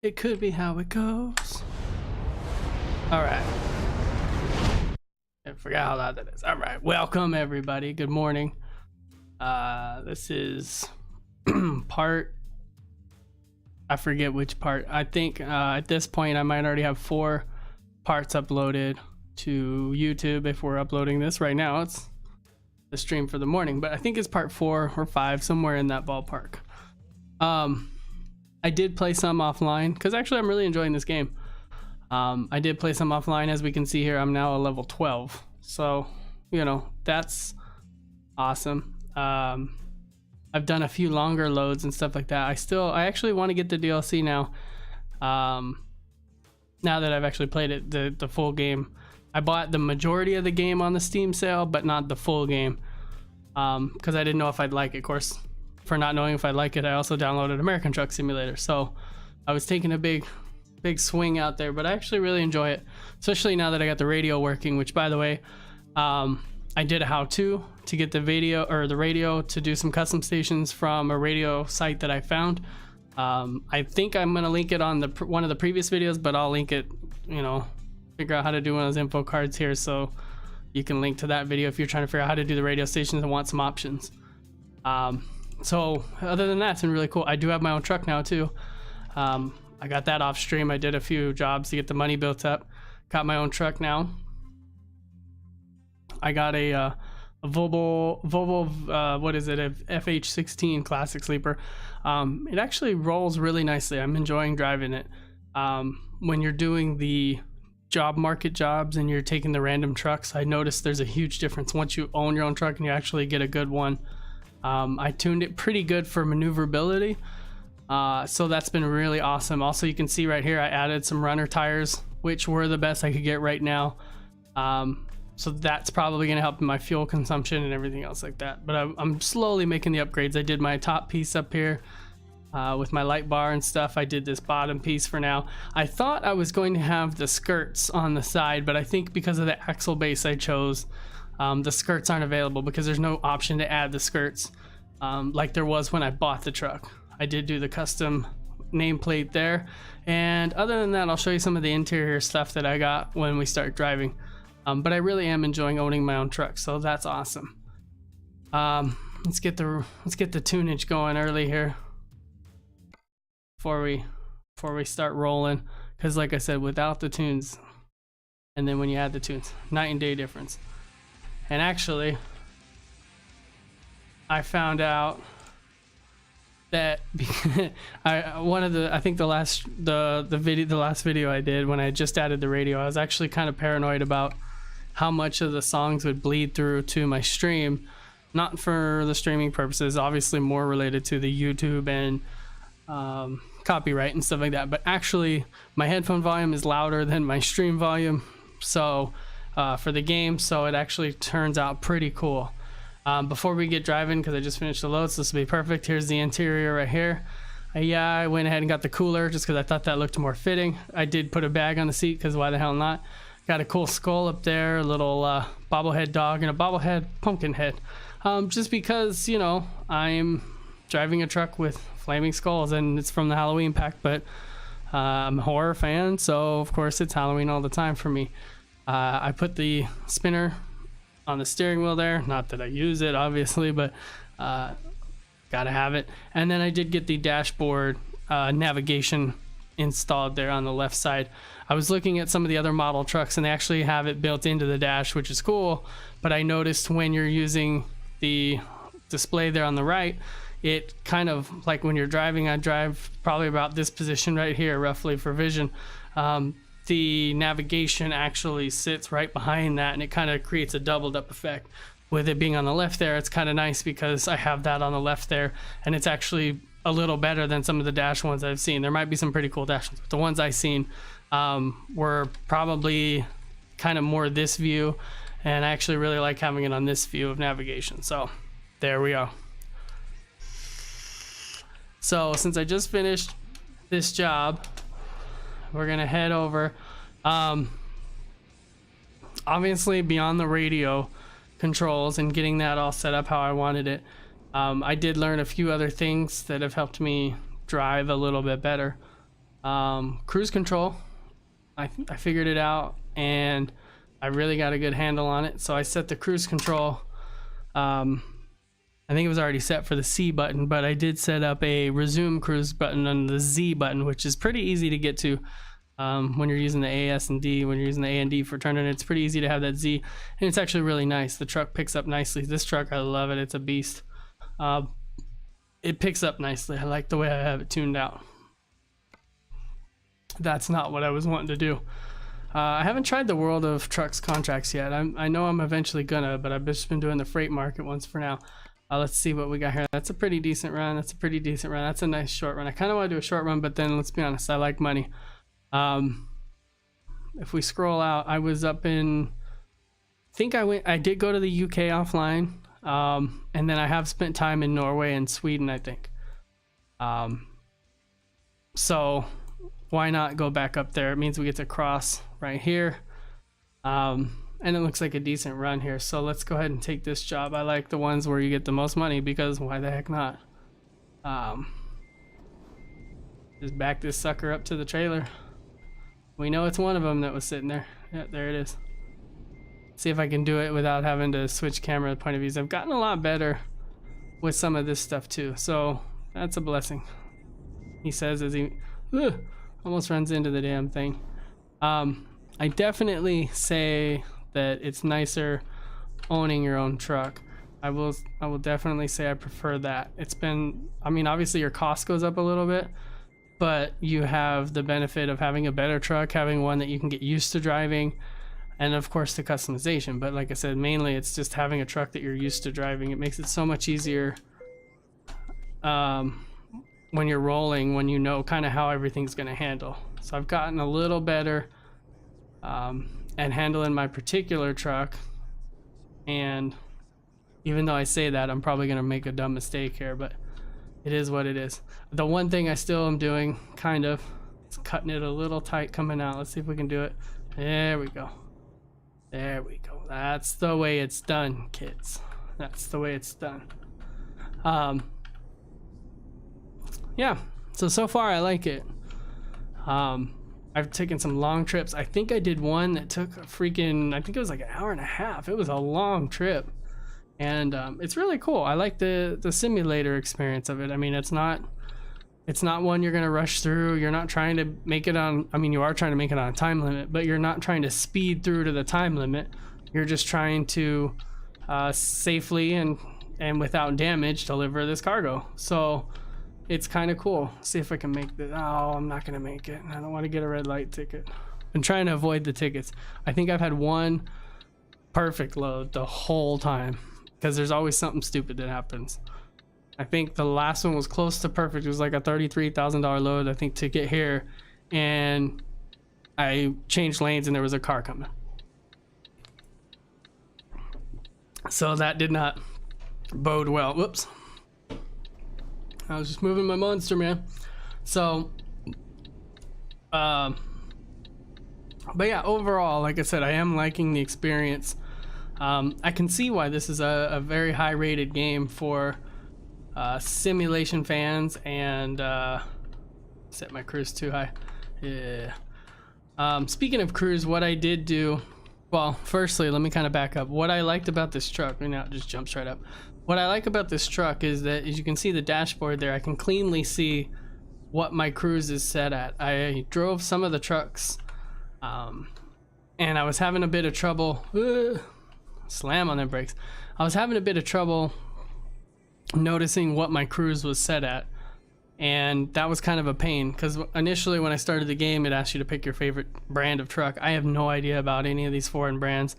It could be how it goes. All right. I forgot how loud that is. All right. Welcome, everybody. Good morning. This is part... I forget which part. I think at this point I might already have 4 parts uploaded to YouTube if we're uploading this right now. It's the stream for the morning, but I think it's part 4 or 5, somewhere in that ballpark. I did play some offline because actually I'm really enjoying this game. I did play some offline. As we can see here, I'm now a level 12, so you know, that's awesome. I've done a few longer loads and stuff like that. I actually want to get the DLC now. Now that I've actually played it, the full game. I bought the majority of the game on the Steam sale, but not the full game, because I didn't know if I'd like it. Of course, for not knowing if I like it, I also downloaded American Truck Simulator, so I was taking a big swing out there, but I actually really enjoy it, especially now that I got the radio working, which, by the way, I did a how-to to get the radio to do some custom stations from a radio site that I found. I think I'm gonna link it on one of the previous videos, but I'll link it, you know, figure out how to do one of those info cards here, so you can link to that video if you're trying to figure out how to do the radio stations and want some options. So other than that, it's been really cool. I do have my own truck now too. I got that off stream. I did a few jobs to get the money built up. Got my own truck now. I got a Volvo, what is it, a FH16 classic sleeper. It actually rolls really nicely. I'm enjoying driving it. When you're doing the job market jobs and you're taking the random trucks, I noticed there's a huge difference once you own your own truck and you actually get a good one. I tuned it pretty good for maneuverability, so that's been really awesome. Also, you can see right here I added some runner tires, which were the best I could get right now. So that's probably going to help in my fuel consumption and everything else like that. But I'm slowly making the upgrades. I did my top piece up here with my light bar and stuff. I did this bottom piece for now. I thought I was going to have the skirts on the side, but I think because of the axle base I chose, the skirts aren't available because there's no option to add the skirts like there was when I bought the truck. I did do the custom nameplate there, and other than that, I'll show you some of the interior stuff that I got when we start driving. But I really am enjoying owning my own truck, so that's awesome. Let's get the tunage going early here before we start rolling, because like I said, without the tunes and then when you add the tunes, night and day difference. And actually, I found out that I think the last video I did when I just added the radio, I was actually kind of paranoid about how much of the songs would bleed through to my stream, not for the streaming purposes, obviously more related to the YouTube and copyright and stuff like that, but actually my headphone volume is louder than my stream volume, so for the game, so it actually turns out pretty cool. Before we get driving, because I just finished the load, so this will be perfect. Here's the interior right here. I went ahead and got the cooler just because I thought that looked more fitting. I did put a bag on the seat because why the hell not. Got a cool skull up there, a little bobblehead dog, and a bobblehead pumpkin head. Just because, you know, I'm driving a truck with flaming skulls and it's from the Halloween pack, but I'm a horror fan, so of course it's Halloween all the time for me. I put the spinner on the steering wheel there, not that I use it obviously, but gotta have it. And then I did get the dashboard navigation installed there on the left side. I was looking at some of the other model trucks and they actually have it built into the dash, which is cool, but I noticed when you're using the display there on the right, it kind of, like when you're driving, I drive probably about this position right here roughly for vision, the navigation actually sits right behind that and it kind of creates a doubled up effect. With it being on the left there, it's kind of nice because I have that on the left there and it's actually a little better than some of the dash ones I've seen. There might be some pretty cool dash ones, but the ones I've seen were probably kind of more this view, and I actually really like having it on this view of navigation. So there we go. So since I just finished this job, we're gonna head over. Obviously beyond the radio controls and getting that all set up how I wanted it, I did learn a few other things that have helped me drive a little bit better. Cruise control, I figured it out, and I really got a good handle on it. So I set the cruise control. I think it was already set for the C button, but I did set up a resume cruise button on the Z button, which is pretty easy to get to when you're using the AS and D. When you're using the A and D for turning, it's pretty easy to have that Z, and it's actually really nice. The truck picks up nicely. This truck, I love it. It's a beast. It picks up nicely. I like the way I have it tuned out. That's not what I was wanting to do. I haven't tried the World of Trucks contracts yet. I know I'm eventually gonna, but I've just been doing the freight market ones for now. Let's see what we got here. That's a pretty decent run. That's a pretty decent run. That's a nice short run. I kind of want to do a short run, but then let's be honest, I like money. If we scroll out, I was up in, I did go to the UK offline, and then I have spent time in Norway and Sweden, I think. So why not go back up there? It means we get to cross right here. And it looks like a decent run here, so let's go ahead and take this job. I like the ones where you get the most money, because why the heck not? Just back this sucker up to the trailer. We know it's one of them that was sitting there. Yeah, there it is. See if I can do it without having to switch camera point of views. I've gotten a lot better with some of this stuff too, so that's a blessing. He says as he almost runs into the damn thing. I definitely say that it's nicer owning your own truck. I will definitely say I prefer that. It's been, I mean, obviously your cost goes up a little bit, but you have the benefit of having a better truck, having one that you can get used to driving, and of course the customization. But like I said, mainly it's just having a truck that you're used to driving. It makes it so much easier when you're rolling, when you know kind of how everything's going to handle. So I've gotten a little better and handling my particular truck, and even though I say that, I'm probably gonna make a dumb mistake here, but it is what it is. The one thing I still am doing, kind of, is cutting it a little tight coming out. Let's see if we can do it. There we go. There we go. That's the way it's done, kids. That's the way it's done. Yeah, so far I like it. I've taken some long trips. I think I did one that took a freaking, I think it was like an hour and a half. It was a long trip, and it's really cool. I like the simulator experience of it. I mean, it's not one you're gonna rush through. You're not trying to make it on, I mean, you are trying to make it on a time limit, but you're not trying to speed through to the time limit. You're just trying to safely and without damage deliver this cargo. So it's kind of cool. See if I can make this. Oh, I'm not gonna make it. I don't want to get a red light ticket. I'm trying to avoid the tickets. I think I've had one perfect load the whole time, because there's always something stupid that happens. I think the last one was close to perfect. It was like a $33,000 load, I think, to get here, and I changed lanes and there was a car coming. So that did not bode well. Whoops. I was just moving my monster, man. So, but yeah, overall, like I said, I am liking the experience. I can see why this is a very high rated game for simulation fans, and set my cruise too high. Yeah. Speaking of cruise, what I did do, well, firstly, let me kind of back up. What I liked about this truck, and now it just jumps right up. What I like about this truck is that, as you can see the dashboard there, I can cleanly see what my cruise is set at. I drove some of the trucks, and I was having a bit of trouble. Slam on the brakes. I was having a bit of trouble noticing what my cruise was set at, and that was kind of a pain, because initially when I started the game, it asked you to pick your favorite brand of truck. I have no idea about any of these foreign brands.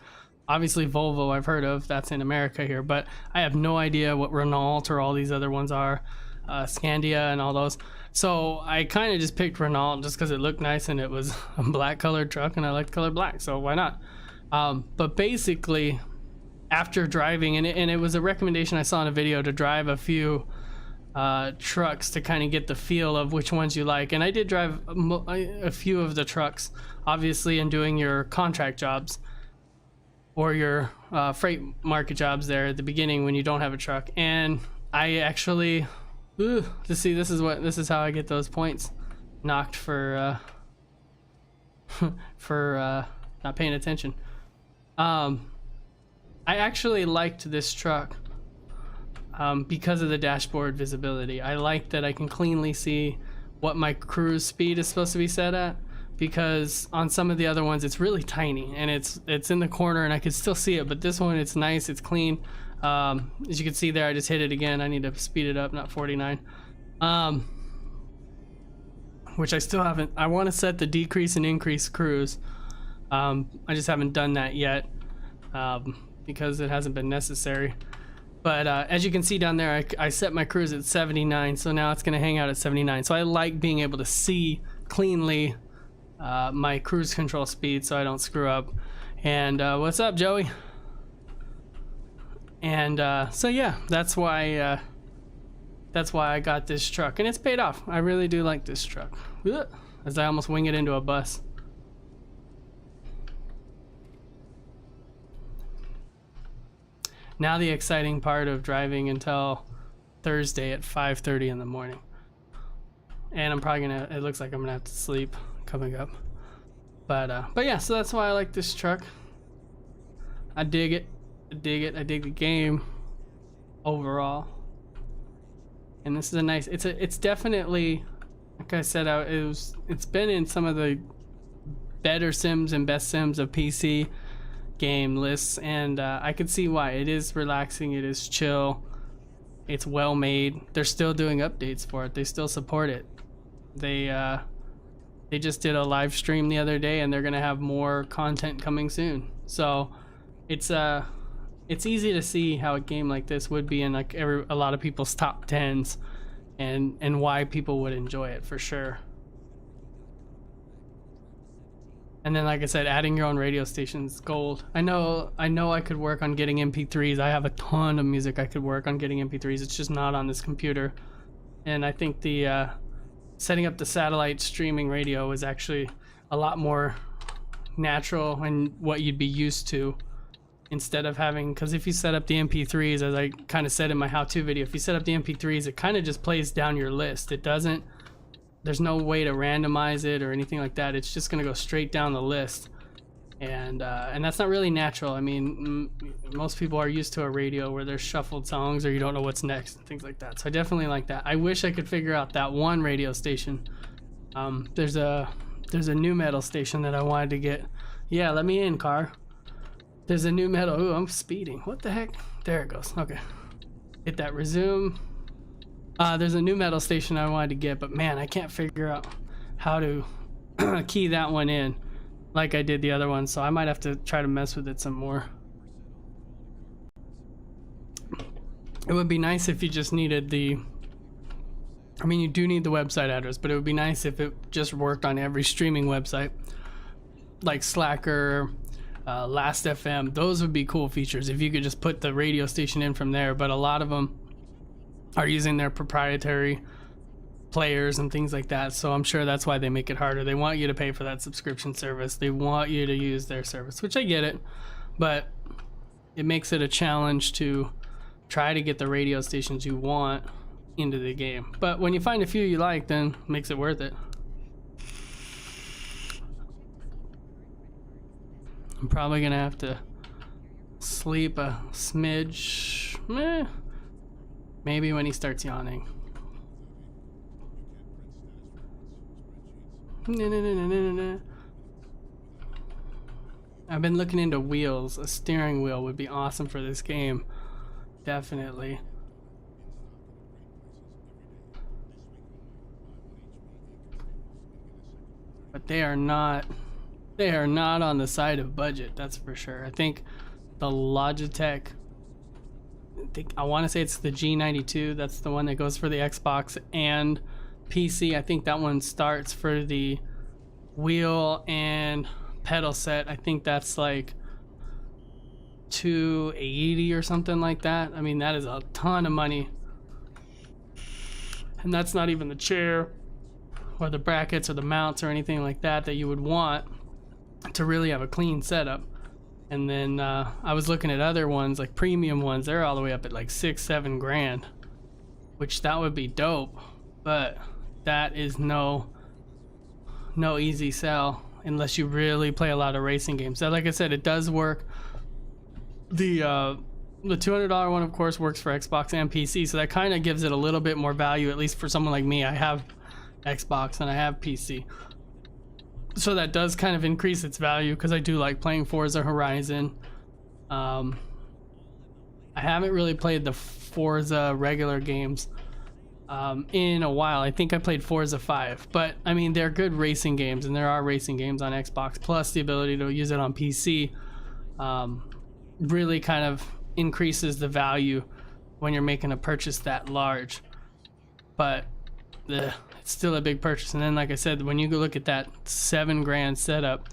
Obviously Volvo I've heard of, that's in America here, but I have no idea what Renault or all these other ones are, Scandia and all those. So I kind of just picked Renault just because it looked nice and it was a black colored truck and I like the color black, so why not? But basically, after driving, and it was a recommendation I saw in a video to drive a few trucks to kind of get the feel of which ones you like, and I did drive a few of the trucks, obviously, in doing your contract jobs or your freight market jobs there at the beginning when you don't have a truck. And I actually, this is how I get those points. knocked for not paying attention. I actually liked this truck because of the dashboard visibility. I like that I can cleanly see what my cruise speed is supposed to be set at, because on some of the other ones it's really tiny and it's in the corner and I can still see it, but this one, it's nice, it's clean. As you can see there, I just hit it again. I need to speed it up, not 49. Which I still haven't. I want to set the decrease and increase cruise. I just haven't done that yet because it hasn't been necessary. But as you can see down there, I set my cruise at 79, so now it's going to hang out at 79. So I like being able to see cleanly my cruise control speed so I don't screw up. And what's up, Joey? And so yeah, that's why I got this truck, and it's paid off. I really do like this truck. Ugh, as I almost wing it into a bus. Now the exciting part of driving until Thursday at 5:30 in the morning. And I'm probably gonna, it looks like I'm gonna have to sleep coming up. But yeah, so that's why I like this truck. I dig it. I dig it. I dig the game overall. And this is a nice, it's definitely, like I said, it's been in some of the better sims and best sims of PC game lists, and I can see why. It is relaxing, it is chill, it's well made. They're still doing updates for it, they still support it. They just did a live stream the other day, and they're gonna have more content coming soon. So it's easy to see how a game like this would be in like a lot of people's top 10s, and why people would enjoy it for sure. And then, like I said, adding your own radio stations, gold. I know I could work on getting MP3s. I have a ton of music I could work on getting MP3s. It's just not on this computer. And I think the setting up the satellite streaming radio is actually a lot more natural and what you'd be used to, instead of having, because if you set up the MP3s, as I kind of said in my how-to video, if you set up the MP3s, it kind of just plays down your list. It doesn't, there's no way to randomize it or anything like that. It's just going to go straight down the list, and that's not really natural. I mean, most people are used to a radio where there's shuffled songs or you don't know what's next and things like that. So I definitely like that. I wish I could figure out that one radio station. There's a new metal station that I wanted to get. Yeah, let me in, car. There's a new metal. Ooh, I'm speeding. What the heck? There it goes. Okay. Hit that resume. There's a new metal station I wanted to get, but man, I can't figure out how to key that one in like I did the other one, so I might have to try to mess with it some more. It would be nice if you just needed the, I mean, you do need the website address, but it would be nice if it just worked on every streaming website, like Slacker, Last.fm. Those would be cool features if you could just put the radio station in from there, but a lot of them are using their proprietary players and things like that, so I'm sure that's why they make it harder. They want you to pay for that subscription service. They want you to use their service, which I get it, but it makes it a challenge to try to get the radio stations you want into the game. But when you find a few you like, then it makes it worth it. I'm probably gonna have to sleep a smidge. Maybe when he starts yawning. I've been looking into wheels. A steering wheel would be awesome for this game. Definitely. But they are not on the side of budget, that's for sure. I think the Logitech, I want to say it's the G92, that's the one that goes for the Xbox and PC. I think that one starts for the wheel and pedal set. I think that's like $280 or something like that. I mean, that is a ton of money, and that's not even the chair or the brackets or the mounts or anything like that you would want to really have a clean setup. And then I was looking at other ones, like premium ones. They're all the way up at like $6-7 grand, which that would be dope, but that is no no easy sell unless you really play a lot of racing games. So like I said, it does work. The $200 one, of course, works for Xbox and PC, so that kind of gives it a little bit more value, at least for someone like me. I have Xbox and I have PC, so that does kind of increase its value because I do like playing Forza Horizon. I haven't really played the Forza regular games in a while. I think I played Forza 5, but I mean, they're good racing games, and there are racing games on Xbox, plus the ability to use it on PC really kind of increases the value when you're making a purchase that large. But it's still a big purchase. And then, like I said, when you go look at that $7,000 setup,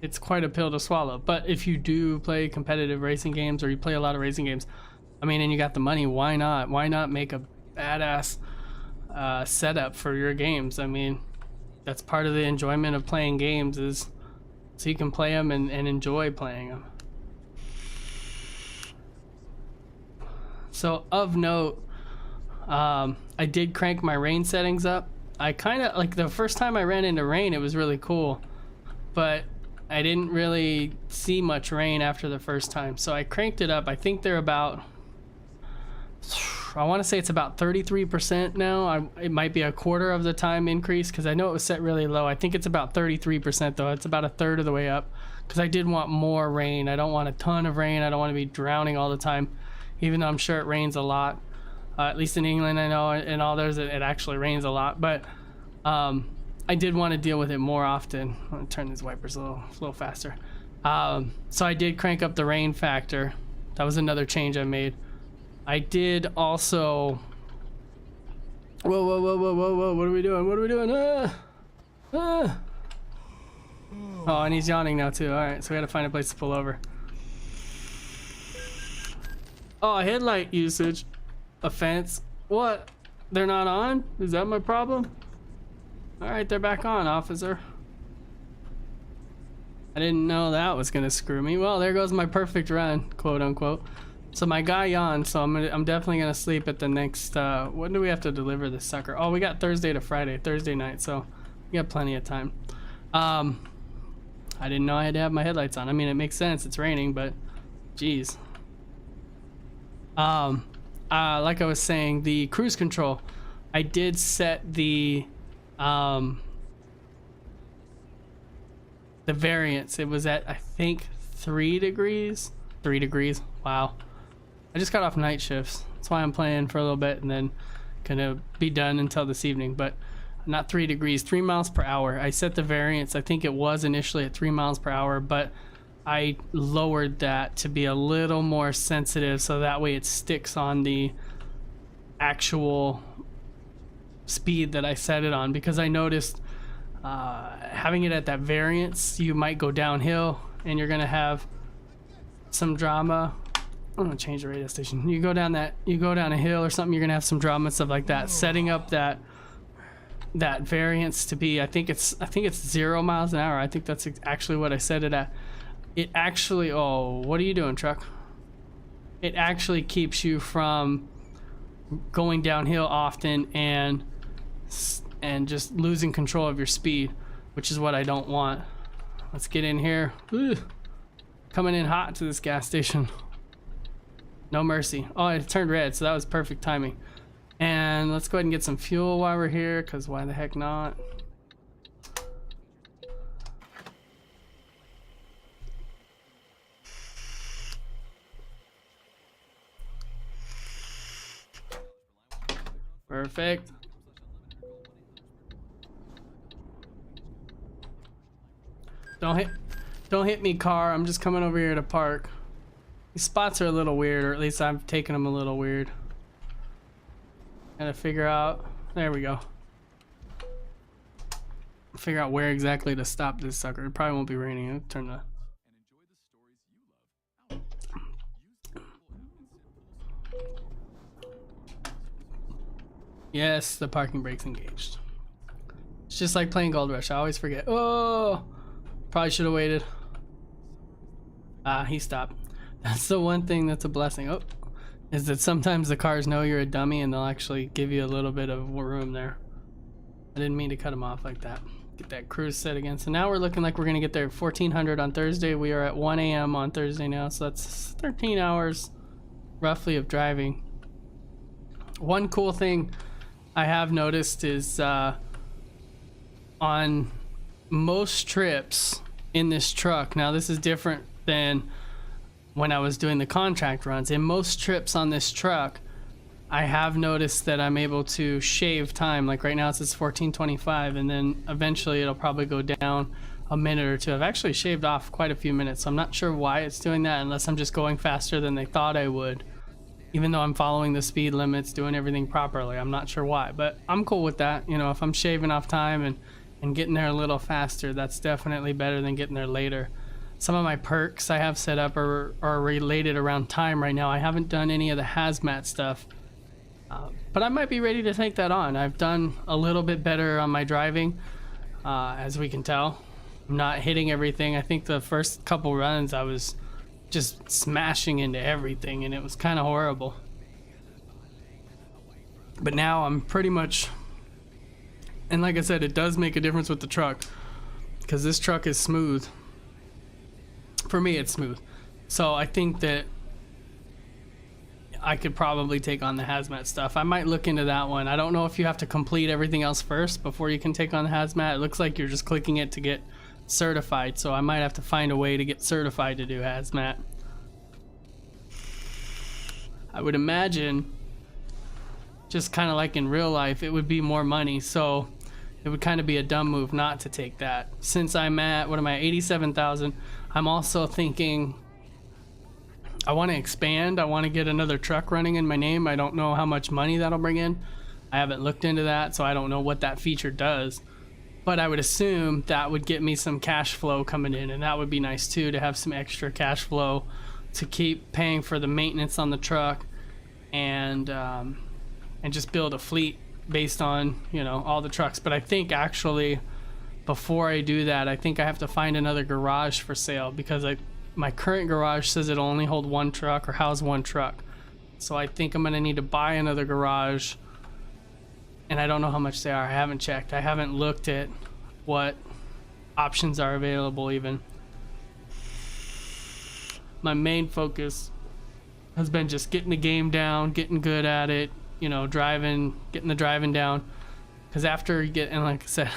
it's quite a pill to swallow. But if you do play competitive racing games, or you play a lot of racing games, I mean, and you got the money, why not make a badass setup for your games? I mean, that's part of the enjoyment of playing games, is so you can play them and enjoy playing them. So of note, I did crank my rain settings up. I kind of, like, the first time I ran into rain, it was really cool, but I didn't really see much rain after the first time, so I cranked it up. I think they're about, I want to say it's about 33% now. It might be a quarter of the time increase, because I know it was set really low. I think it's about 33% though. It's about a third of the way up, because I did want more rain. I don't want a ton of rain. I don't want to be drowning all the time, even though I'm sure it rains a lot. At least in England, I know, and all those, it actually rains a lot. But I did want to deal with it more often. I'm gonna turn these wipers a little faster. So I did crank up the rain factor. That was another change I made. I did also. Whoa! What are we doing? Oh, and he's yawning now too. All right, so we gotta find a place to pull over. Oh, headlight usage. Offense. What? They're not on? Is that my problem? All right, they're back on, officer. I didn't know that was gonna screw me. Well, there goes my perfect run, quote unquote. So my guy yawned, so I'm definitely gonna sleep at the next. When do we have to deliver this sucker? Oh, we got Thursday to Friday, Thursday night, so we got plenty of time. I didn't know I had to have my headlights on. I mean, it makes sense. It's raining, but geez. Like I was saying, the cruise control, I did set the variance. It was at, I think, 3 degrees. 3 degrees. Wow. I just got off night shifts. That's why I'm playing for a little bit and then gonna be done until this evening. But not 3 degrees, 3 miles per hour. I set the variance. I think it was initially at 3 miles per hour, but I lowered that to be a little more sensitive, so that way it sticks on the actual speed that I set it on, because I noticed having it at that variance, you might go downhill and you're gonna have some drama. I'm gonna change the radio station. You go down a hill or something, you're gonna have some drama and stuff like that. Setting up that variance to be, I think it's 0 miles an hour. I think that's actually what I set it at. It actually, oh, what are you doing, truck? It actually keeps you from going downhill often and just losing control of your speed, which is what I don't want. Let's get in here. Ooh, coming in hot to this gas station. No mercy. Oh, it turned red, so that was perfect timing. And let's go ahead and get some fuel while we're here, because why the heck not? Perfect. Don't hit me, car. I'm just coming over here to park. These spots are a little weird, or at least I've taken them a little weird. Gotta figure out. There we go. Figure out where exactly to stop this sucker. It probably won't be raining. I'll turn the. Yes, the parking brake's engaged. It's just like playing Gold Rush. I always forget. Oh, probably should have waited. He stopped. That's the one thing that's a blessing. Oh, is that sometimes the cars know you're a dummy and they'll actually give you a little bit of room there. I didn't mean to cut them off like that. Get that cruise set again. So now we're looking like we're gonna get there at 1400 on Thursday. We are at 1 a.m. on Thursday now, so that's 13 hours roughly of driving. One cool thing I have noticed is on most trips in this truck, now this is different than when I was doing the contract runs. In most trips on this truck, I have noticed that I'm able to shave time. Like right now it says 14:25, and then eventually it'll probably go down a minute or two. I've actually shaved off quite a few minutes, so I'm not sure why it's doing that, unless I'm just going faster than they thought I would. Even though I'm following the speed limits, doing everything properly, I'm not sure why, but I'm cool with that. You know, if I'm shaving off time and getting there a little faster, that's definitely better than getting there later. Some of my perks I have set up are related around time right now. I haven't done any of the hazmat stuff, but I might be ready to take that on. I've done a little bit better on my driving, as we can tell. I'm not hitting everything. I think the first couple runs I was just smashing into everything and it was kind of horrible. But now I'm pretty much, and like I said, it does make a difference with the truck because this truck is smooth. For me, it's smooth. So I think that I could probably take on the hazmat stuff. I might look into that one. I don't know if you have to complete everything else first before you can take on the hazmat. It looks like you're just clicking it to get certified, so I might have to find a way to get certified to do hazmat. I would imagine, just kind of like in real life, it would be more money, so it would kind of be a dumb move not to take that. Since I'm at, what am I, 87,000, I'm also thinking I want to expand. I want to get another truck running in my name. I don't know how much money that'll bring in. I haven't looked into that, so I don't know what that feature does. But I would assume that would get me some cash flow coming in, and that would be nice too, to have some extra cash flow to keep paying for the maintenance on the truck and just build a fleet based on, you know, all the trucks. But I think actually before I do that, I think I have to find another garage for sale, because my current garage says it'll only hold one truck or house one truck. So I think I'm gonna need to buy another garage, and I don't know how much they are. I haven't checked. I haven't looked at what options are available even. My main focus has been just getting the game down, getting good at it, you know, getting the driving down. Because after you get, and like I said,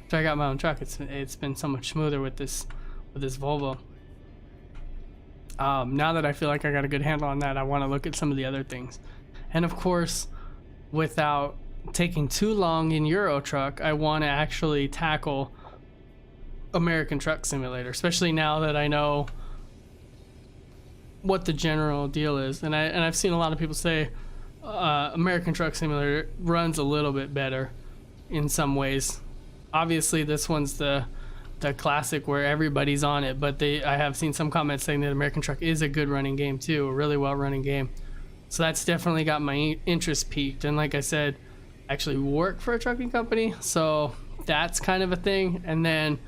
after I got my own truck, it's been so much smoother with this Volvo. Now that I feel like I got a good handle on that, I want to look at some of the other things. And of course, without taking too long in Euro Truck, I want to actually tackle American Truck Simulator, especially now that I know what the general deal is. And I've seen a lot of people say American Truck Simulator runs a little bit better in some ways. Obviously this one's the classic where everybody's on it, but I have seen some comments saying that American Truck is a good running game too, a really well running game. So that's definitely got my interest peaked. And like I said, I actually work for a trucking company, so that's kind of a thing. And then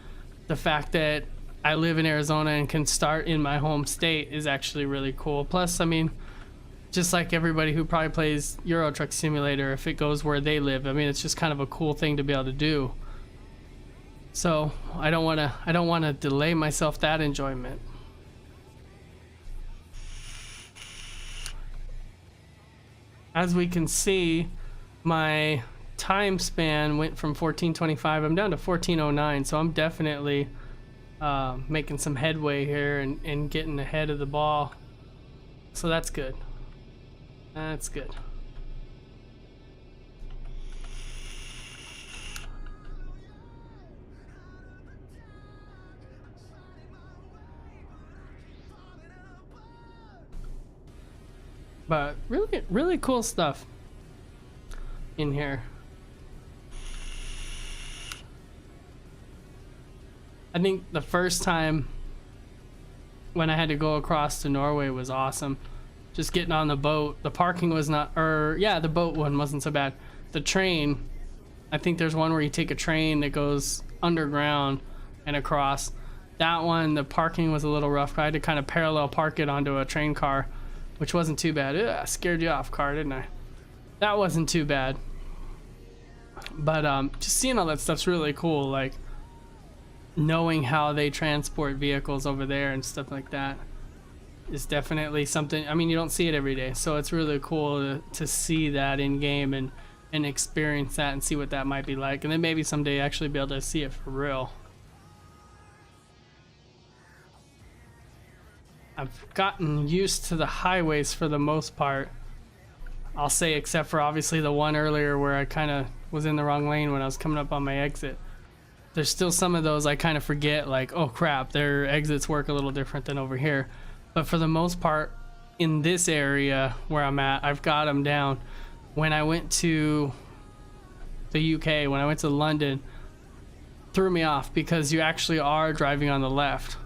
the fact that I live in Arizona and can start in my home state is actually really cool. Plus, I mean, just like everybody who probably plays Euro Truck Simulator, if it goes where they live, I mean, it's just kind of a cool thing to be able to do. So I don't want to delay myself that enjoyment. As we can see, my time span went from 14:25. I'm down to 14:09, so I'm definitely making some headway here and getting ahead of the ball. So that's good. That's good. But really, really cool stuff in here. I think the first time when I had to go across to Norway was awesome. Just getting on the boat. The parking was not, or yeah, the boat one wasn't so bad. The train, I think there's one where you take a train that goes underground and across. That one, the parking was a little rough. I had to kind of parallel park it onto a train car which wasn't too bad. Ugh, I scared you off, car, didn't I? That wasn't too bad. But just seeing all that stuff's really cool, like knowing how they transport vehicles over there and stuff like that is definitely something. I mean, you don't see it every day, so it's really cool to see that in game and experience that and see what that might be like, and then maybe someday actually be able to see it for real. I've gotten used to the highways for the most part, I'll say, except for obviously the one earlier where I kind of was in the wrong lane when I was coming up on my exit. There's still some of those I kind of forget, like, oh crap, their exits work a little different than over here. But for the most part, in this area where I'm at, I've got them down. When I went to the UK, when I went to London, threw me off because you actually are driving on the left.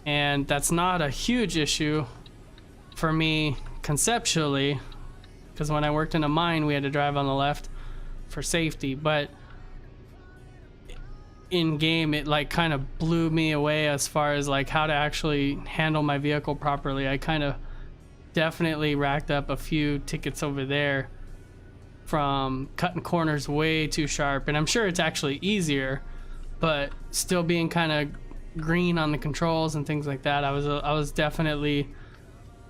And that's not a huge issue for me conceptually, because when I worked in a mine, we had to drive on the left for safety. But in game, it like kind of blew me away as far as like how to actually handle my vehicle properly. I kind of definitely racked up a few tickets over there from cutting corners way too sharp, and I'm sure it's actually easier, but still being kind of green on the controls and things like that, I was definitely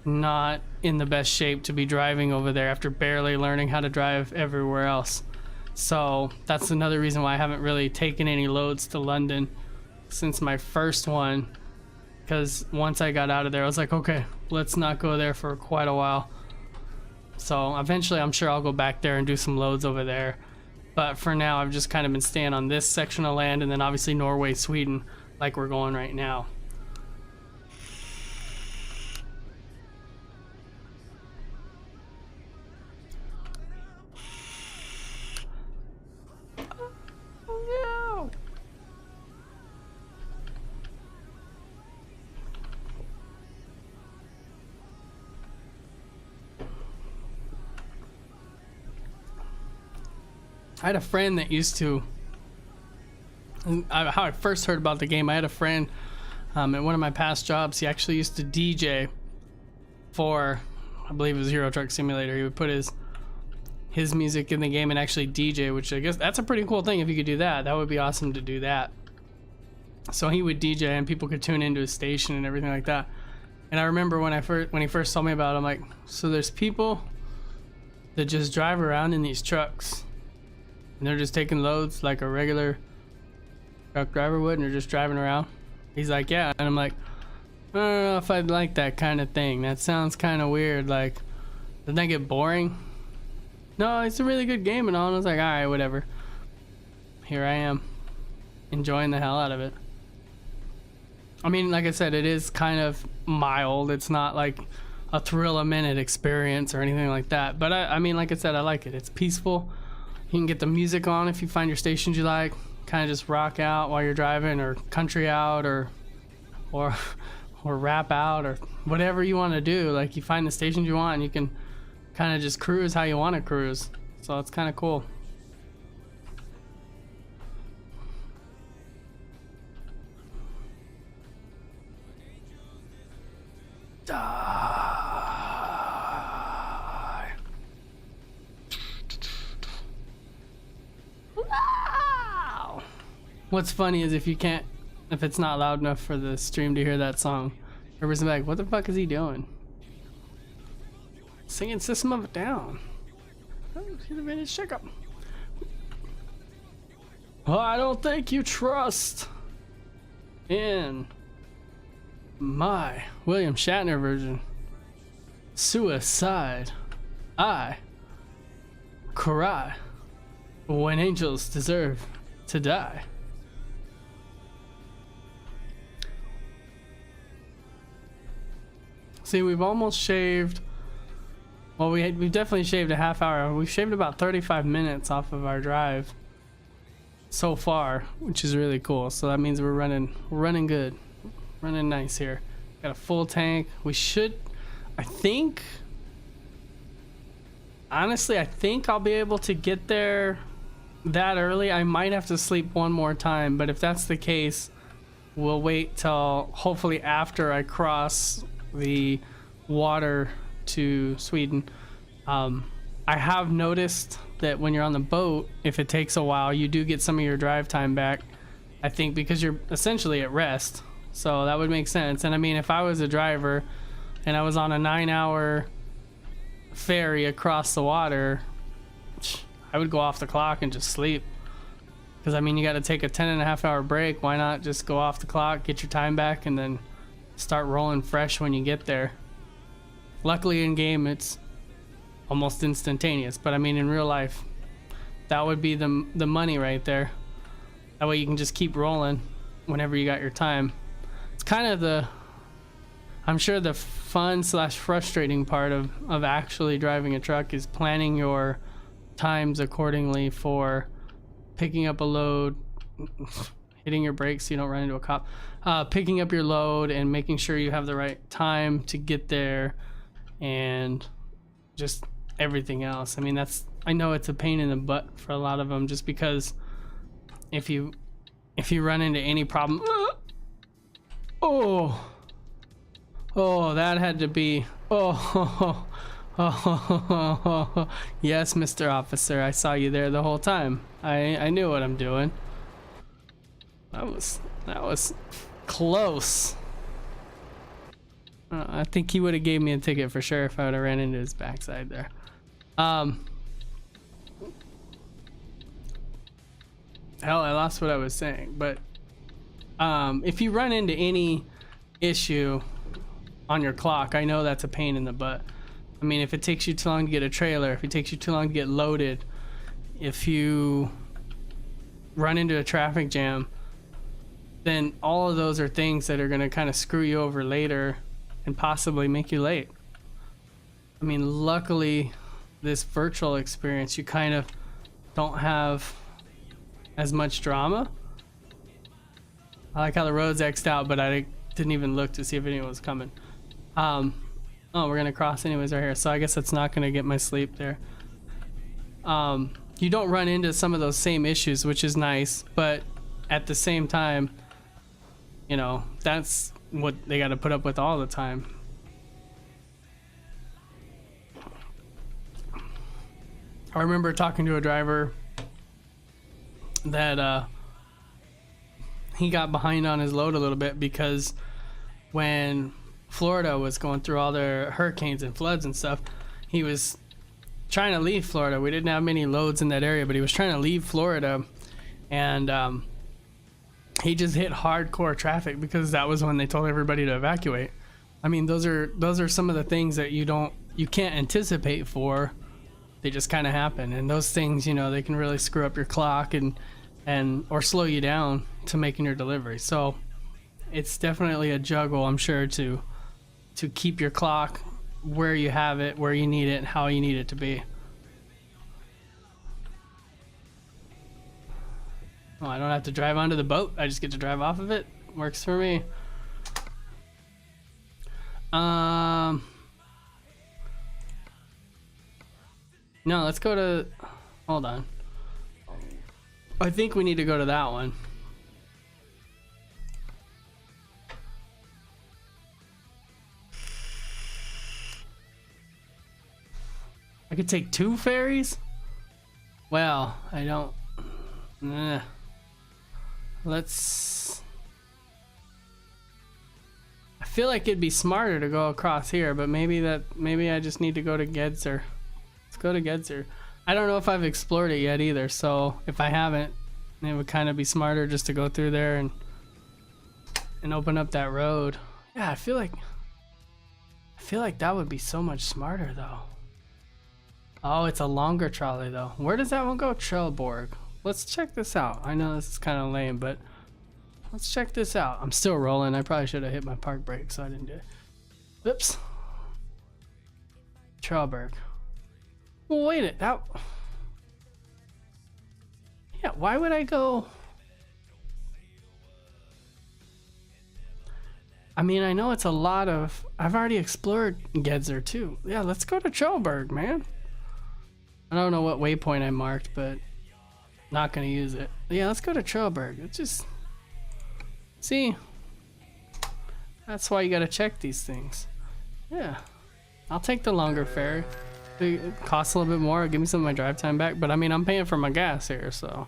not in the best shape to be driving over there after barely learning how to drive everywhere else. So that's another reason why I haven't really taken any loads to London since my first one, because once I got out of there, I was like, okay, let's not go there for quite a while. So eventually I'm sure I'll go back there and do some loads over there, but for now I've just kind of been staying on this section of land, and then obviously Norway, Sweden, like we're going right now. I had a friend that used to, how I first heard about the game, I had a friend at one of my past jobs. He actually used to DJ for, I believe it was Euro Truck Simulator. He would put his music in the game and actually DJ, which I guess that's a pretty cool thing. If you could do that, that would be awesome to do that. So he would DJ and people could tune into his station and everything like that. And I remember when he first told me about it, I'm like, so there's people that just drive around in these trucks and they're just taking loads like a regular truck driver would, and they're just driving around? He's like, yeah. And I'm like, I don't know if I'd like that kind of thing. That sounds kind of weird. Like, doesn't that get boring? No, it's a really good game and all. And I was like, all right, whatever. Here I am, enjoying the hell out of it. I mean, like I said, it is kind of mild. It's not like a thrill-a-minute experience or anything like that. But I mean, like I said, I like it. It's peaceful. You can get the music on if you find your stations you like. Kind of just rock out while you're driving, or country out, or rap out, or whatever you want to do. Like, you find the stations you want and you can kind of just cruise how you want to cruise. So it's kind of cool. Wow. What's funny is if it's not loud enough for the stream to hear that song, everybody's like, what the fuck is he doing? Singing System of a Down. Oh, he's a vintage checkup. Oh, I don't think you trust in my William Shatner version. Suicide. I cry when angels deserve to die. See, we've almost shaved. Well, we've definitely shaved a half hour. We've shaved about 35 minutes off of our drive so far, which is really cool. So that means we're running good, running nice here. Got a full tank. We should, I think, honestly, I think I'll be able to get there that early. I might have to sleep one more time, but if that's the case, we'll wait till hopefully after I cross the water to Sweden. I have noticed that when you're on the boat, if it takes a while, you do get some of your drive time back. I think because you're essentially at rest. So that would make sense. And I mean, if I was a driver and I was on a 9-hour ferry across the water, I would go off the clock and just sleep. Because I mean, you got to take a 10.5-hour break. Why not just go off the clock, get your time back, and then start rolling fresh when you get there? Luckily in game, it's almost instantaneous, but I mean in real life, that would be the money right there. That way you can just keep rolling whenever you got your time. It's kind of I'm sure the fun / frustrating part of actually driving a truck is planning your times accordingly for picking up a load, hitting your brakes so you don't run into a cop, picking up your load and making sure you have the right time to get there, and just everything else. I mean, I know it's a pain in the butt for a lot of them, just because if you run into any problem, that had to be, yes, Mr. Officer, I saw you there the whole time. I knew what I'm doing. That was close. I think he would have gave me a ticket for sure if I would have ran into his backside there. Hell, I lost what I was saying, but if you run into any issue on your clock, I know that's a pain in the butt. I mean, if it takes you too long to get a trailer, if it takes you too long to get loaded, if you run into a traffic jam, then all of those are things that are going to kind of screw you over later and possibly make you late. I mean, luckily, this virtual experience, you kind of don't have as much drama. I like how the road's X'd out, but I didn't even look to see if anyone was coming. Oh, we're gonna cross anyways right here, so I guess that's not gonna get my sleep there. You don't run into some of those same issues, which is nice, but at the same time, you know, that's what they got to put up with all the time. I remember talking to a driver that he got behind on his load a little bit because when Florida was going through all their hurricanes and floods and stuff, he was trying to leave Florida. We didn't have many loads in that area, but he was trying to leave Florida, and he just hit hardcore traffic because that was when they told everybody to evacuate. I mean, those are some of the things that you can't anticipate for. They just kind of happen, and those things, you know, they can really screw up your clock and or slow you down to making your delivery. So it's definitely a juggle, I'm sure, to keep your clock where you have it, where you need it, and how you need it to be. Oh, I don't have to drive onto the boat. I just get to drive off of it. Works for me. No, let's go to... Hold on. I think we need to go to that one. I could take 2 ferries? Well, I don't... Let's... I feel like it'd be smarter to go across here, but maybe I just need to go to Gedser. Let's go to Gedser. I don't know if I've explored it yet either, so if I haven't, it would kind of be smarter just to go through there and open up that road. Yeah, I feel like that would be so much smarter though. Oh, it's a longer trolley though. Where does that one go? Trelleborg. Let's check this out. I know this is kind of lame, but let's check this out. I'm still rolling. I probably should have hit my park brake, so I didn't do it. Oops. Trelleborg. Well, wait it. That... Yeah, why would I go... I mean, I know it's a lot of... I've already explored Gedser too. Yeah, let's go to Trelleborg, man. I don't know what waypoint I marked, but not gonna use it. Yeah, let's go to Trelleborg. Let's just... See? That's why you gotta check these things. Yeah. I'll take the longer ferry. It costs a little bit more. Give me some of my drive time back. But I mean, I'm paying for my gas here, so.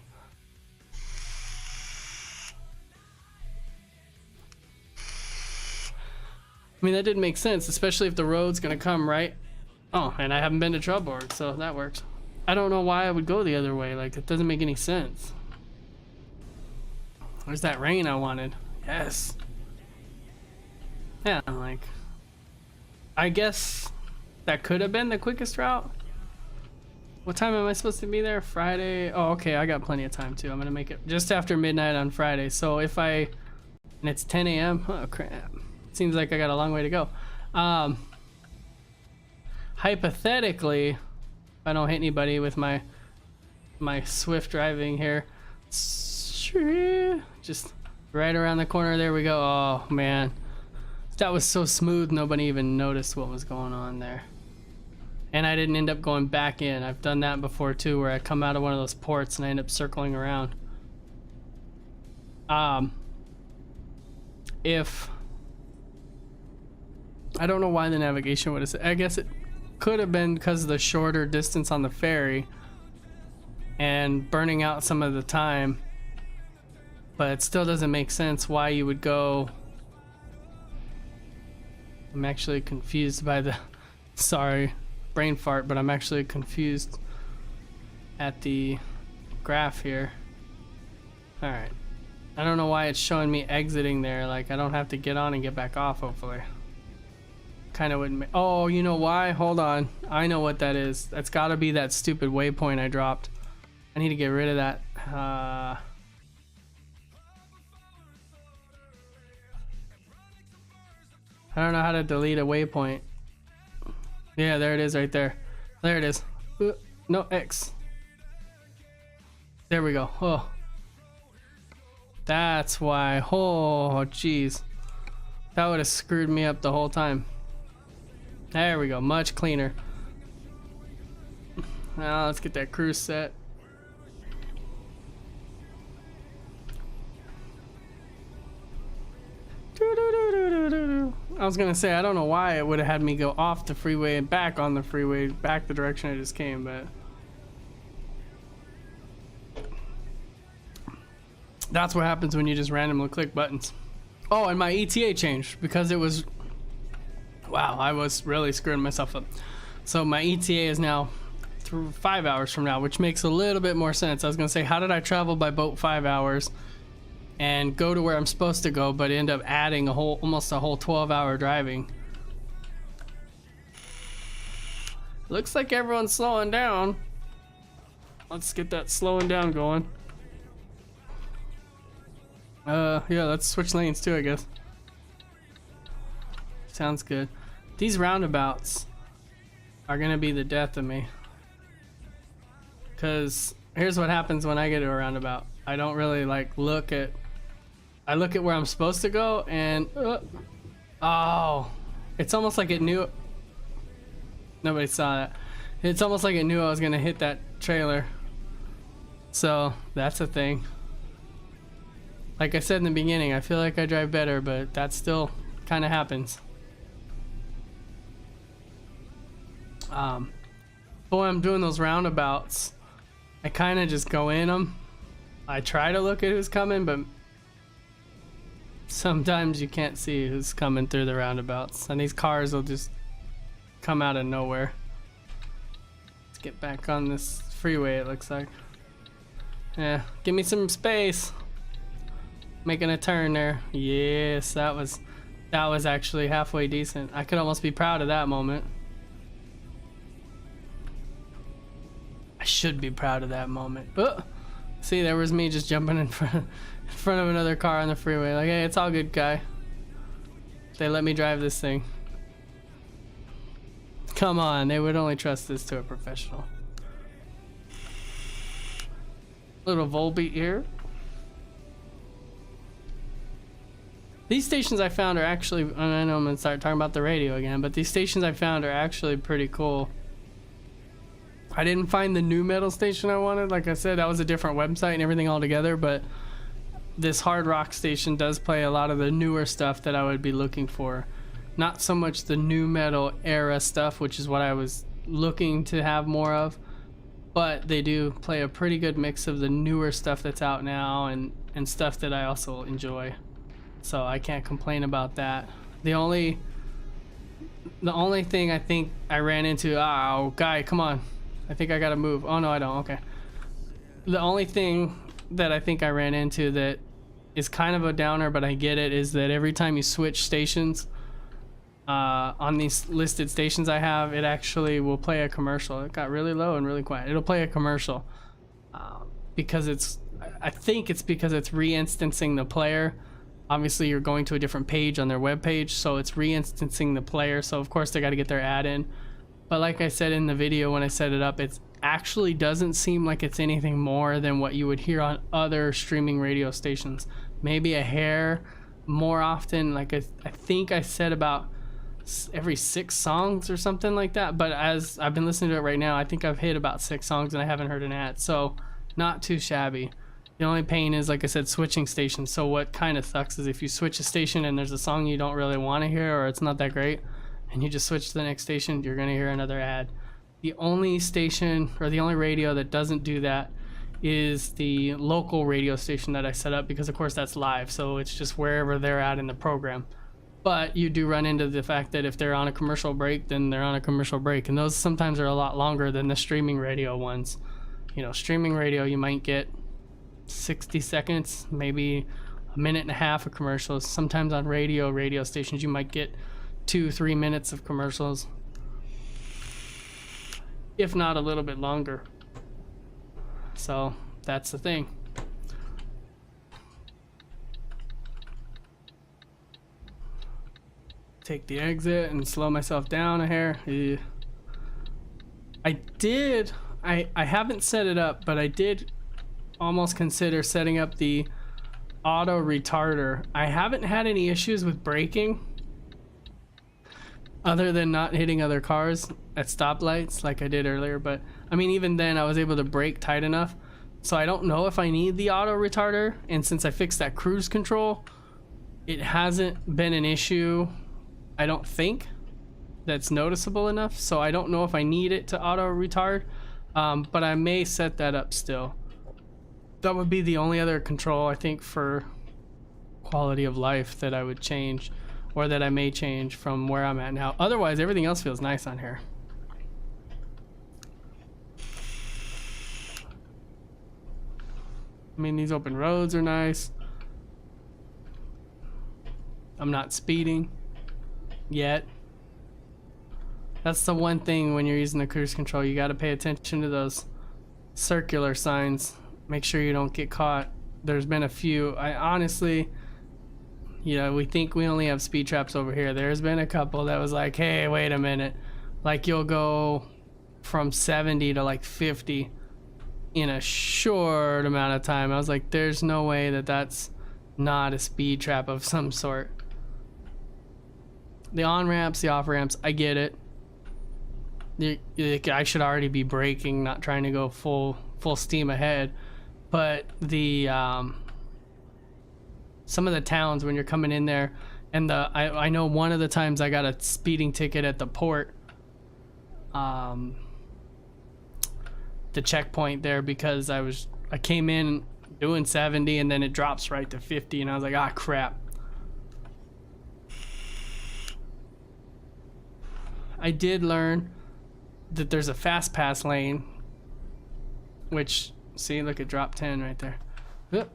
I mean, that didn't make sense, especially if the road's gonna come right. Oh, and I haven't been to Trelleborg, so that works. I don't know why I would go the other way. Like, it doesn't make any sense. There's that rain I wanted. Yes. Yeah, like, I guess that could have been the quickest route. What time am I supposed to be there? Friday. Oh, okay, I got plenty of time too. I'm gonna make it just after midnight on Friday. So if I, and it's 10 a.m. Oh crap. Seems like I got a long way to go. Hypothetically, if I don't hit anybody with my swift driving here, just right around the corner, there we go. Oh man, that was so smooth, nobody even noticed what was going on there. And I didn't end up going back in. I've done that before too, where I come out of one of those ports and I end up circling around. If I don't know why the navigation would have said, I guess it could have been because of the shorter distance on the ferry and burning out some of the time, but it still doesn't make sense why you would go. I'm actually confused by the, sorry, brain fart, but I'm actually confused at the graph here. All right, I don't know why it's showing me exiting there. Like, I don't have to get on and get back off, hopefully. Kind of wouldn't. Oh, you know why? Hold on. I know what that is. That's got to be that stupid waypoint I dropped. I need to get rid of that. I don't know how to delete a waypoint. Yeah, there it is right there. There it is. No, X. There we go. Oh. That's why. Oh, jeez. That would have screwed me up the whole time. There we go, much cleaner. Now let's get that cruise set. I was gonna say, I don't know why it would have had me go off the freeway and back on the freeway, back the direction I just came, but that's what happens when you just randomly click buttons. Oh, and my ETA changed because it was, wow, I was really screwing myself up. So my ETA is now 5 hours from now, which makes a little bit more sense. I was gonna say, how did I travel by boat 5 hours and go to where I'm supposed to go, but end up adding a whole, almost a whole 12-hour driving? Looks like everyone's slowing down. Let's get that slowing down going. Yeah, let's switch lanes too, I guess. Sounds good. These roundabouts are gonna be the death of me. Cause here's what happens when I get to a roundabout. I don't really like look at, I look at where I'm supposed to go and, oh, it's almost like it knew, nobody saw that. It's almost like it knew I was gonna hit that trailer. So that's a thing. Like I said in the beginning, I feel like I drive better, but that still kind of happens. Boy, I'm doing those roundabouts. I kind of just go in them. I try to look at who's coming, but sometimes you can't see who's coming through the roundabouts, and these cars will just come out of nowhere. Let's get back on this freeway, it looks like. Yeah, give me some space. Making a turn there. Yes, that was actually halfway decent. I could almost be proud of that moment. I should be proud of that moment. Oh, see, there was me just jumping in front of another car on the freeway. Like, hey, it's all good, guy. They let me drive this thing. Come on, they would only trust this to a professional. Little Volbeat here. These stations I found are actually, I know I'm gonna start talking about the radio again, but these stations I found are actually pretty cool. I didn't find the new metal station I wanted. Like I said, that was a different website and everything altogether, but this hard rock station does play a lot of the newer stuff that I would be looking for. not so much the new metal era stuff, which is what I was looking to have more of, but they do play a pretty good mix of the newer stuff that's out now and stuff that I also enjoy. So I can't complain about that. The only thing I think I ran into, oh guy, come on, I think I gotta move. Oh no, I don't. Okay. The only thing that I think I ran into that is kind of a downer, but I get it, is that every time you switch stations on these listed stations I have, it actually will play a commercial. It got really low and really quiet. It'll play a commercial because I think it's because it's re-instancing the player. Obviously you're going to a different page on their web page, so it's re-instancing the player, so of course they got to get their ad in. But like I said in the video when I set it up, it actually doesn't seem like it's anything more than what you would hear on other streaming radio stations. Maybe a hair more often. Like I think I said about every 6 songs or something like that, but as I've been listening to it right now, I think I've hit about 6 songs and I haven't heard an ad, so not too shabby. The only pain is, like I said, switching stations. So what kind of sucks is if you switch a station and there's a song you don't really want to hear, or it's not that great, and you just switch to the next station, you're going to hear another ad. The only station, or the only radio that doesn't do that, is the local radio station that I set up, because of course that's live, so it's just wherever they're at in the program. But you do run into the fact that if they're on a commercial break, then they're on a commercial break, and those sometimes are a lot longer than the streaming radio ones. You know, streaming radio, you might get 60 seconds, maybe a minute and a half of commercials. Sometimes on radio stations, you might get 2-3 minutes of commercials, if not a little bit longer. So that's the thing. Take the exit and slow myself down a hair. I haven't set it up, but I did almost consider setting up the auto retarder. I haven't had any issues with braking other than not hitting other cars at stoplights like I did earlier, but I mean even then I was able to brake tight enough, so I don't know if I need the auto retarder. And since I fixed that cruise control, it hasn't been an issue, I don't think, that's noticeable enough, so I don't know if I need it to auto retard, but I may set that up still. That would be the only other control I think for quality of life that I would change, or that I may change from where I'm at now. Otherwise everything else feels nice on here. I mean, these open roads are nice. I'm not speeding yet. That's the one thing when you're using the cruise control, you got to pay attention to those circular signs. Make sure you don't get caught. There's been a few. I honestly, you know, we think we only have speed traps over here. There's been a couple that was like, hey, wait a minute. Like you'll go from 70 to like 50 in a short amount of time. I was like, there's no way that that's not a speed trap of some sort. The on-ramps, the off-ramps, I get it. I should already be braking, not trying to go full steam ahead. But the some of the towns when you're coming in there, and I know one of the times I got a speeding ticket at the port, the checkpoint there, because I came in doing 70 and then it drops right to 50 and I was like, ah, crap. I did learn that there's a fast pass lane, which, see, look at drop 10 right there. Oop.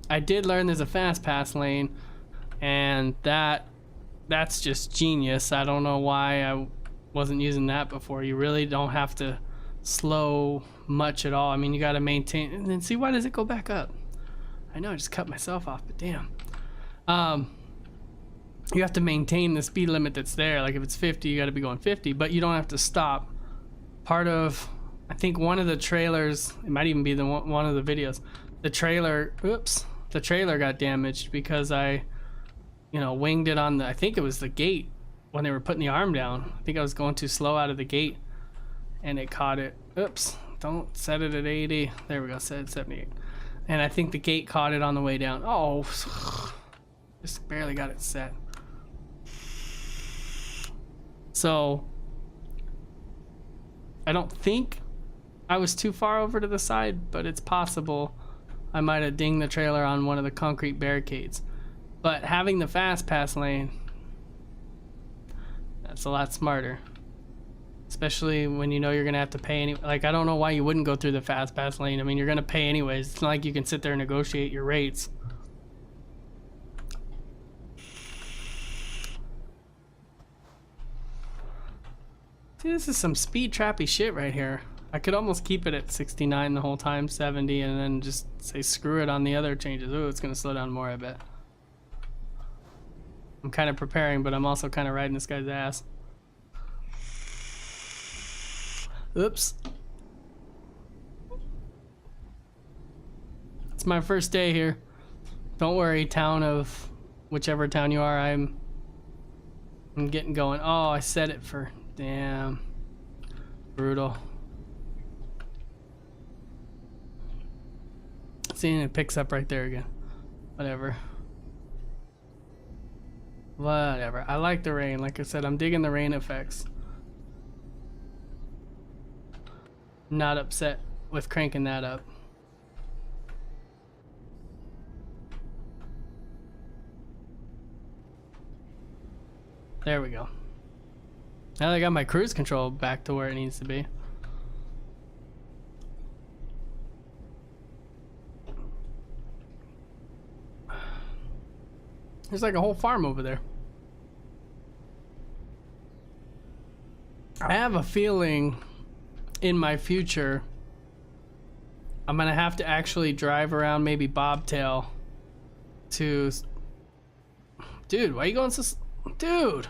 I did learn there's a fast pass lane, and that's just genius. I don't know why I wasn't using that before. You really don't have to slow much at all. I mean, you got to maintain, and then see, why does it go back up? I know I just cut myself off, but damn. You have to maintain the speed limit that's there. Like if it's 50, you got to be going 50, but you don't have to stop. Part of, I think one of the trailers, it might even be one of the videos, the trailer got damaged because I, winged it on I think it was the gate when they were putting the arm down. I think I was going too slow out of the gate and it caught it. Oops, don't set it at 80. There we go, set it at 78. And I think the gate caught it on the way down. Oh, just barely got it set. So I don't think I was too far over to the side, but it's possible I might have dinged the trailer on one of the concrete barricades. But having the fast pass lane, that's a lot smarter. Especially when you know you're gonna have to pay any, like, I don't know why you wouldn't go through the fast pass lane. I mean, you're gonna pay anyways. It's not like you can sit there and negotiate your rates. See, this is some speed trappy shit right here. I could almost keep it at 69 the whole time, 70, and then just say screw it on the other changes. Ooh, it's gonna slow down more, I bet. I'm kind of preparing, but I'm also kind of riding this guy's ass. Oops. It's my first day here. Don't worry, town of whichever town you are, I'm getting going. Oh, I set it for, damn. Brutal. See, it picks up right there again. Whatever. Whatever. I like the rain. Like I said, I'm digging the rain effects. Not upset with cranking that up. There we go. Now that I got my cruise control back to where it needs to be. There's like a whole farm over there. I have a feeling in my future I'm gonna have to actually drive around maybe bobtail to... Dude, why are you going so... Dude!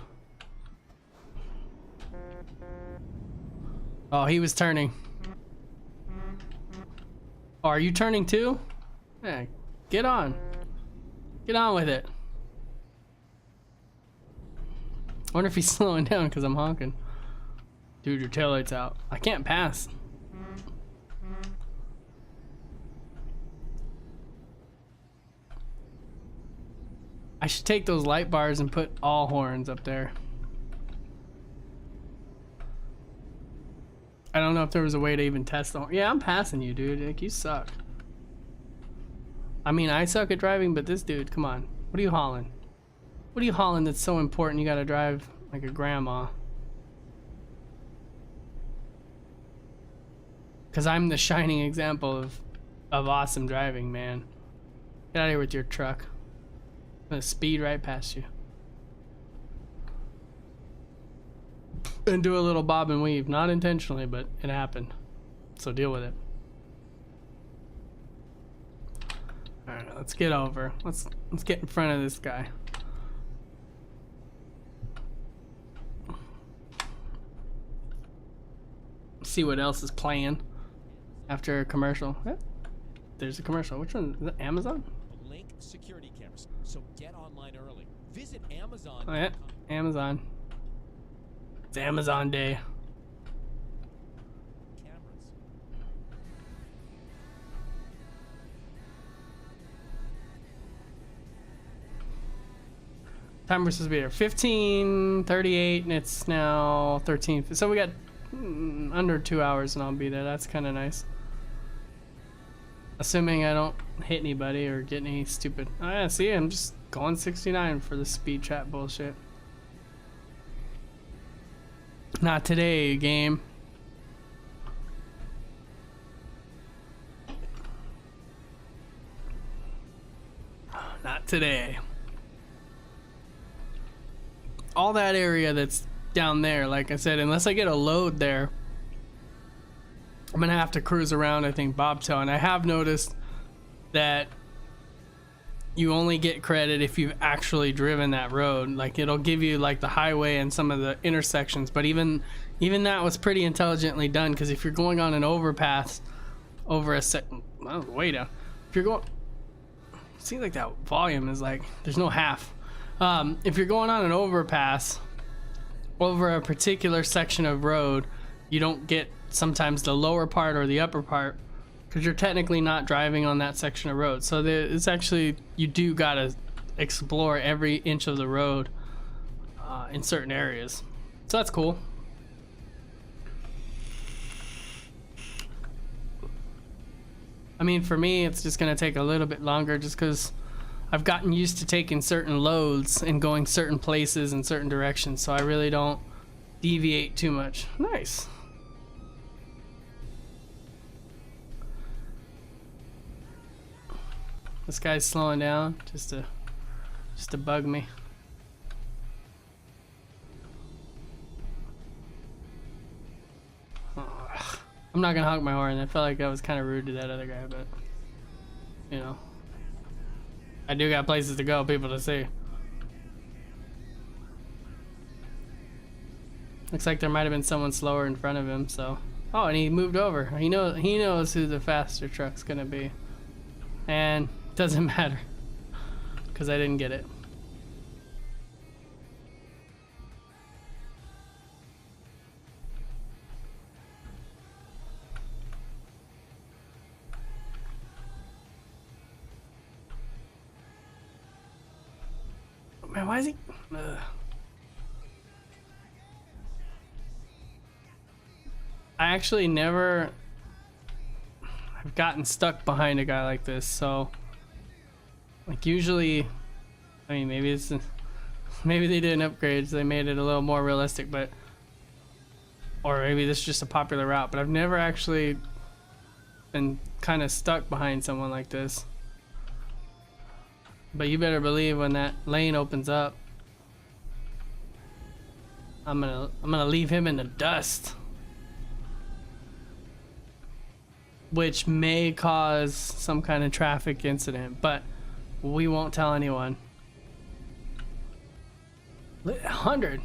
Oh, he was turning. Oh, are you turning too? Yeah, get on. Get on with it. I wonder if he's slowing down because I'm honking. Dude, your taillight's out. I can't pass. I should take those light bars and put all horns up there. I don't know if there was a way to even test them. Yeah, I'm passing you, dude. Like, you suck. I mean, I suck at driving, but this dude, come on. What are you hauling? What are you hauling that's so important you gotta drive like a grandma? Because I'm the shining example of awesome driving, man. Get out of here with your truck. I'm gonna speed right past you. And do a little bob and weave. Not intentionally, but it happened. So deal with it. Alright, let's get over. Let's get in front of this guy. See what else is playing after a commercial. Eh, there's a commercial. Which one? Is it Amazon? Link security cameras. So get online early. Visit Amazon. Oh yeah, Amazon. It's Amazon Day. Cameras. Time we're supposed to be there. 15:38, and it's now 13. So we got under 2 hours, and I'll be there. That's kind of nice. Assuming I don't hit anybody or get any stupid. Oh yeah, see, I'm just going 69 for the speed trap bullshit. Not today, game. Not today. All that area that's down there, like I said, unless I get a load there, I'm gonna have to cruise around, I think, bobtail. And I have noticed that you only get credit if you've actually driven that road. Like, it'll give you like the highway and some of the intersections, but even that was pretty intelligently done, because if you're going on an overpass over a way down, if you're going, it seems like that volume is like there's no half. If you're going on an overpass over a particular section of road, you don't get sometimes the lower part or the upper part, because you're technically not driving on that section of road. So it's actually, you do gotta explore every inch of the road in certain areas. So that's cool. I mean, for me, it's just gonna take a little bit longer just because I've gotten used to taking certain loads and going certain places in certain directions, so I really don't deviate too much. Nice. This guy's slowing down just to bug me. I'm not gonna honk my horn. I felt like that was kind of rude to that other guy, but you know, I do got places to go, people to see. Looks like there might have been someone slower in front of him, so. Oh, and he moved over. He knows who the faster truck's gonna be. And doesn't matter, because I didn't get it. Man, why is he? Ugh. I actually never have gotten stuck behind a guy like this, so like usually, I mean, maybe they did an upgrade, so they made it a little more realistic, but or maybe this is just a popular route, but I've never actually been kind of stuck behind someone like this. But you better believe when that lane opens up, I'm gonna leave him in the dust, which may cause some kind of traffic incident, but we won't tell anyone. 100.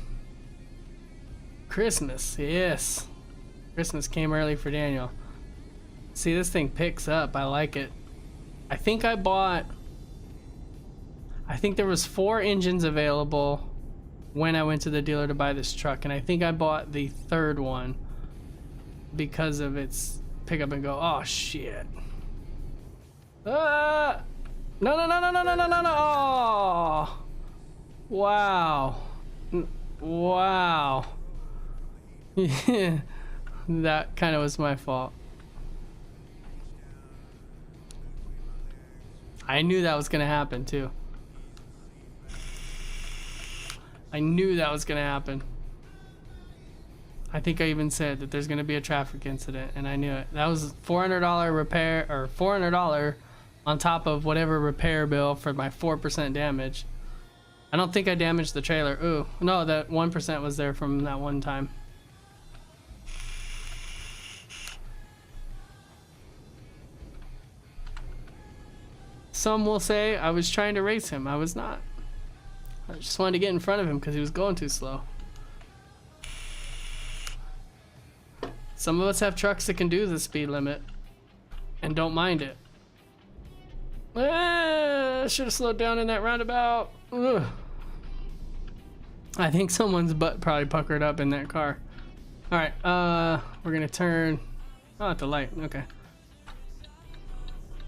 Christmas, yes. Christmas came early for Daniel. See, this thing picks up. I like it. I think there was 4 engines available when I went to the dealer to buy this truck, and I think I bought the 3rd one because of its pick up and go. Oh shit. No. Oh. Wow. Wow. That kind of was my fault. I knew that was gonna happen too. I knew that was gonna happen. I think I even said that there's gonna be a traffic incident, and I knew it. That was $400 repair, or $400 on top of whatever repair bill for my 4% damage. I don't think I damaged the trailer. Ooh, no, that 1% was there from that one time. Some will say I was trying to race him. I was not. I just wanted to get in front of him because he was going too slow. Some of us have trucks that can do the speed limit and don't mind it. I should have slowed down in that roundabout. Ugh. I think someone's butt probably puckered up in that car. Alright, we're gonna turn. Oh, at the light. Okay.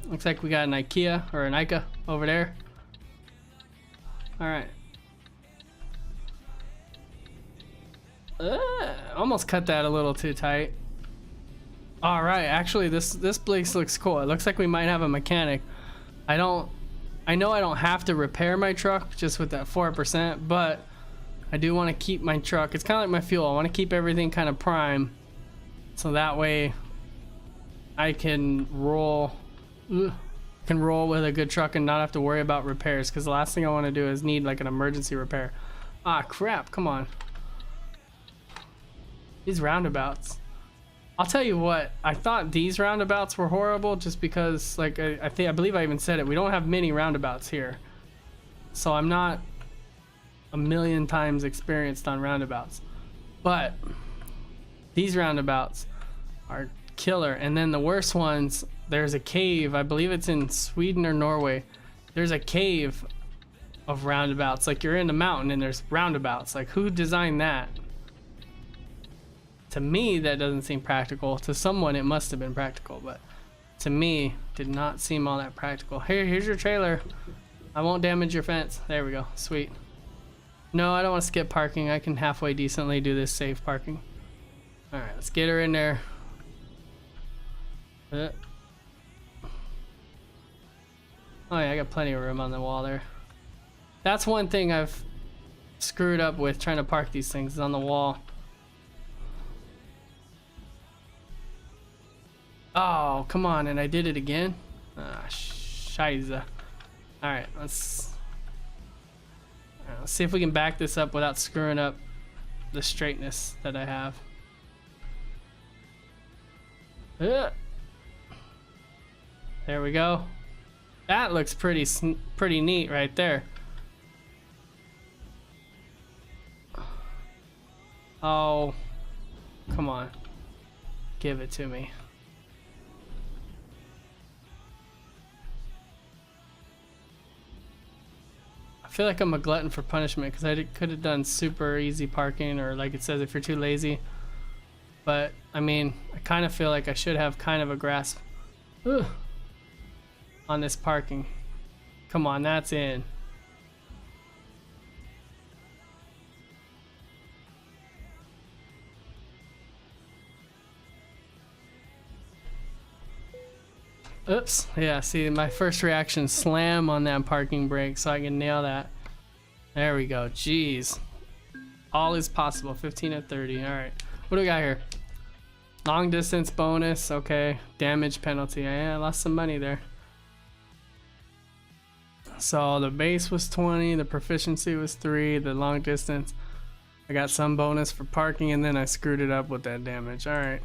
Looks like we got an IKEA or an ICA over there. Alright. Almost cut that a little too tight. All right, actually this place looks cool. It looks like we might have a mechanic. I know I don't have to repair my truck just with that 4%, but I do want to keep my truck. It's kind of like my fuel. I want to keep everything kind of prime, so that way I can roll with a good truck and not have to worry about repairs. Because the last thing I want to do is need like an emergency repair. Ah, crap! Come on. These roundabouts. I'll tell you what, I thought these roundabouts were horrible just because, like, I believe I even said it, we don't have many roundabouts here. So I'm not a million times experienced on roundabouts. But these roundabouts are killer. And then the worst ones, there's a cave, I believe it's in Sweden or Norway. There's a cave of roundabouts. Like, you're in the mountain and there's roundabouts. Like, who designed that? To me, that doesn't seem practical. To someone, it must have been practical, but to me, did not seem all that practical. Here's your trailer. I won't damage your fence. There we go. Sweet. No, I don't want to skip parking. I can halfway decently do this safe parking. All right, let's get her in there. Oh yeah, I got plenty of room on the wall there. That's one thing I've screwed up with trying to park these things, is on the wall. Oh, come on, and I did it again? Ah, scheiße. Alright, let's see if we can back this up without screwing up the straightness that I have. There we go. That looks pretty neat right there. Oh, come on. Give it to me. I feel like I'm a glutton for punishment because I could have done super easy parking, or like it says if you're too lazy. But I mean, I kind of feel like I should have kind of a grasp on this parking. Come on, that's in. Oops, yeah, see, my first reaction, slam on that parking brake so I can nail that. There we go, jeez. All is possible, 15 at 30, all right. What do we got here? Long distance bonus, okay. Damage penalty, yeah, I lost some money there. So the base was 20, the proficiency was 3, the long distance. I got some bonus for parking, and then I screwed it up with that damage, all right.